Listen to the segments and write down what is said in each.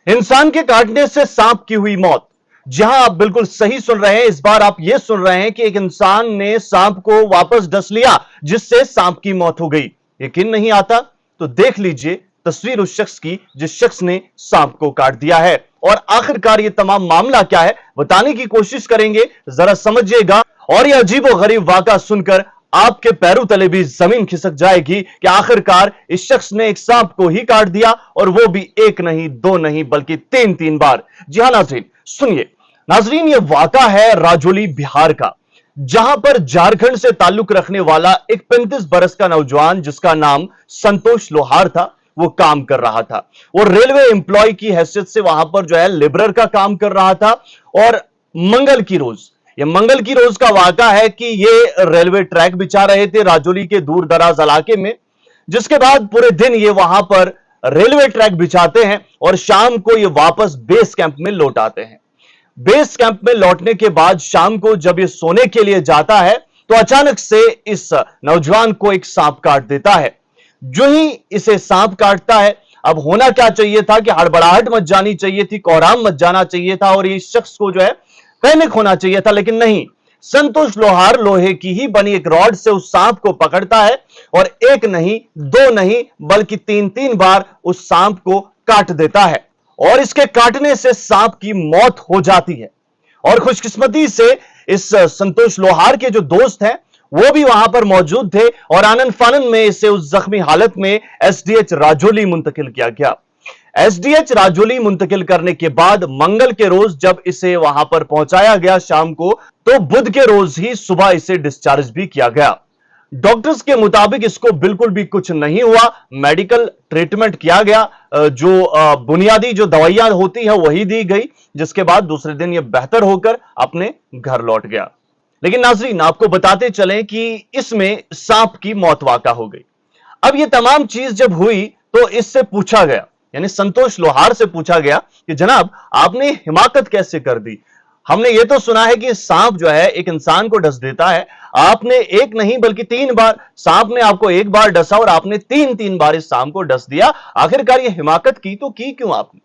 इंसान के काटने से सांप की हुई मौत। जी हां, आप बिल्कुल सही सुन रहे हैं। इस बार आप यह सुन रहे हैं कि एक इंसान ने सांप को वापस डस लिया, जिससे सांप की मौत हो गई। यकीन नहीं आता तो देख लीजिए तस्वीर उस शख्स की जिस शख्स ने सांप को काट दिया है। और आखिरकार यह तमाम मामला क्या है बताने की कोशिश करेंगे, जरा समझिएगा। और यह अजीबो गरीब वाकया सुनकर आपके पैरों तले भी जमीन खिसक जाएगी कि आखिरकार इस शख्स ने एक सांप को ही काट दिया, और वो भी एक नहीं, दो नहीं, बल्कि तीन तीन बार। जी हां नाजरीन, सुनिए। नाजरीन, यह वाकया है राजौली बिहार का, जहां पर झारखंड से ताल्लुक रखने वाला एक 35 बरस का नौजवान जिसका नाम संतोष लोहार था, वो काम कर रहा था। वो रेलवे एम्प्लॉय की हैसियत से वहां पर जो है लेबरर का काम कर रहा था। और मंगल की रोज, ये मंगल की रोज का वाकया है कि ये रेलवे ट्रैक बिछा रहे थे राजौली के दूर दराज इलाके में। जिसके बाद पूरे दिन ये वहां पर रेलवे ट्रैक बिछाते हैं और शाम को ये वापस बेस कैंप में लौट आते हैं। बेस कैंप में लौटने के बाद शाम को जब ये सोने के लिए जाता है तो अचानक से इस नौजवान को एक सांप काट देता है। जो ही इसे सांप काटता है, अब होना क्या चाहिए था कि हड़बड़ाहट मच जानी चाहिए थी, कोहराम मच जाना चाहिए था और इस शख्स को जो है पैनिक होना चाहिए था, लेकिन नहीं। संतोष लोहार लोहे की ही बनी एक रॉड से उस सांप को पकड़ता है और एक नहीं, दो नहीं, बल्कि तीन तीन बार उस सांप को काट देता है। और इसके काटने से सांप की मौत हो जाती है। और खुशकिस्मती से इस संतोष लोहार के जो दोस्त हैं वो भी वहां पर मौजूद थे और आनन फानन में इसे उस जख्मी हालत में एसडीएच राजौली मुंतकिल किया गया। एसडीएच राजौली मुंतकिल करने के बाद मंगल के रोज जब इसे वहां पर पहुंचाया गया शाम को, तो बुध के रोज ही सुबह इसे डिस्चार्ज भी किया गया। डॉक्टर्स के मुताबिक इसको बिल्कुल भी कुछ नहीं हुआ। मेडिकल ट्रीटमेंट किया गया, जो बुनियादी जो दवाइयां होती हैं वही दी गई, जिसके बाद दूसरे दिन यह बेहतर होकर अपने घर लौट गया। लेकिन नाजरीन, आपको बताते चलें कि इसमें सांप की मौत वाक़ा हो गई। अब यह तमाम चीज जब हुई तो इससे पूछा गया, यानी संतोष लोहार से पूछा गया कि जनाब आपने हिमाकत कैसे कर दी? हमने ये तो सुना है कि सांप जो है एक इंसान को डस देता है, आपने एक नहीं बल्कि तीन बार, सांप ने आपको एक बार डसा और आपने तीन तीन बार इस सांप को डस दिया, आखिरकार ये हिमाकत की तो की क्यों आपने?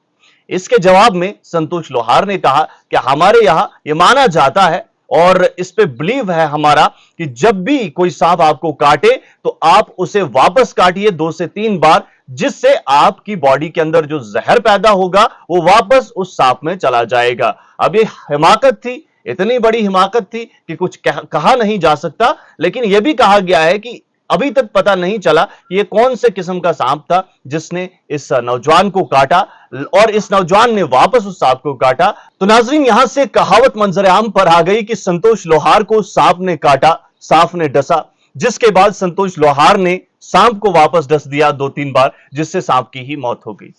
इसके जवाब में संतोष लोहार ने कहा कि हमारे यहां यह माना जाता है और इस पे बिलीव है हमारा कि जब भी कोई सांप आपको काटे तो आप उसे वापस काटिए 2 से 3 बार, जिससे आपकी बॉडी के अंदर जो जहर पैदा होगा वो वापस उस सांप में चला जाएगा। अब ये हिमाकत थी, इतनी बड़ी हिमाकत थी कि कुछ कहा नहीं जा सकता। लेकिन यह भी कहा गया है कि अभी तक पता नहीं चला कि यह कौन से किस्म का सांप था जिसने इस नौजवान को काटा और इस नौजवान ने वापस उस सांप को काटा। तो नाजरीन, यहां से कहावत मंजर आम पर आ गई कि संतोष लोहार को सांप ने काटा, सांप ने डसा, जिसके बाद संतोष लोहार ने सांप को वापस डस दिया 2-3 बार, जिससे सांप की ही मौत हो गई।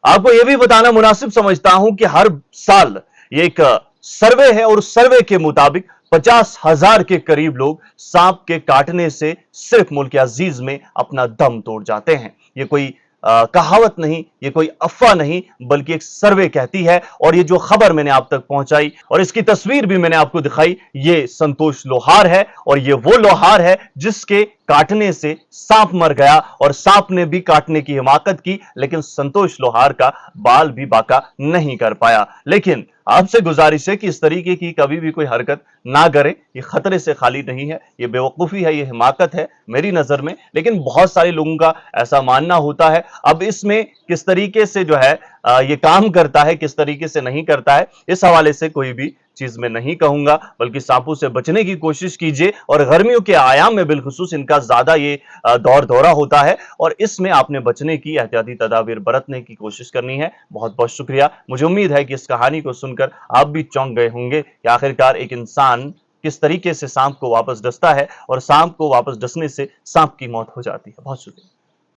आपको यह भी बताना मुनासिब समझता हूं कि हर साल ये एक सर्वे है और उस सर्वे के मुताबिक 50,000 के करीब लोग सांप के काटने से सिर्फ मुल्क अजीज में अपना दम तोड़ जाते हैं। ये कोई कहावत नहीं, ये कोई अफवाह नहीं, बल्कि एक सर्वे कहती है। और ये जो खबर मैंने आप तक पहुंचाई और इसकी तस्वीर भी मैंने आपको दिखाई, ये संतोष लोहार है और ये वो लोहार है जिसके काटने से सांप मर गया और सांप ने भी काटने की हिमाकत की, लेकिन संतोष लोहार का बाल भी बाका नहीं कर पाया। लेकिन आपसे गुजारिश है कि इस तरीके की कभी भी कोई हरकत ना करें। ये खतरे से खाली नहीं है, ये बेवकूफी है, ये हिमाकत है मेरी नजर में। लेकिन बहुत सारे लोगों का ऐसा मानना होता है। अब इसमें किस तरीके से जो है ये काम करता है, किस तरीके से नहीं करता है, इस हवाले से कोई भी चीज में नहीं कहूंगा, बल्कि सांपों से बचने की कोशिश कीजिए। और गर्मियों के आयाम में बिलखुसूस इनका ज्यादा ये दौर दौरा होता है और इसमें आपने बचने की एहतियाती तदाबीर बरतने की कोशिश करनी है। बहुत बहुत शुक्रिया। मुझे उम्मीद है कि इस कहानी को सुनकर आप भी चौंक गए होंगे कि आखिरकार एक इंसान किस तरीके से सांप को वापस डसता है और सांप को वापस डसने से सांप की मौत हो जाती है। बहुत शुक्रिया।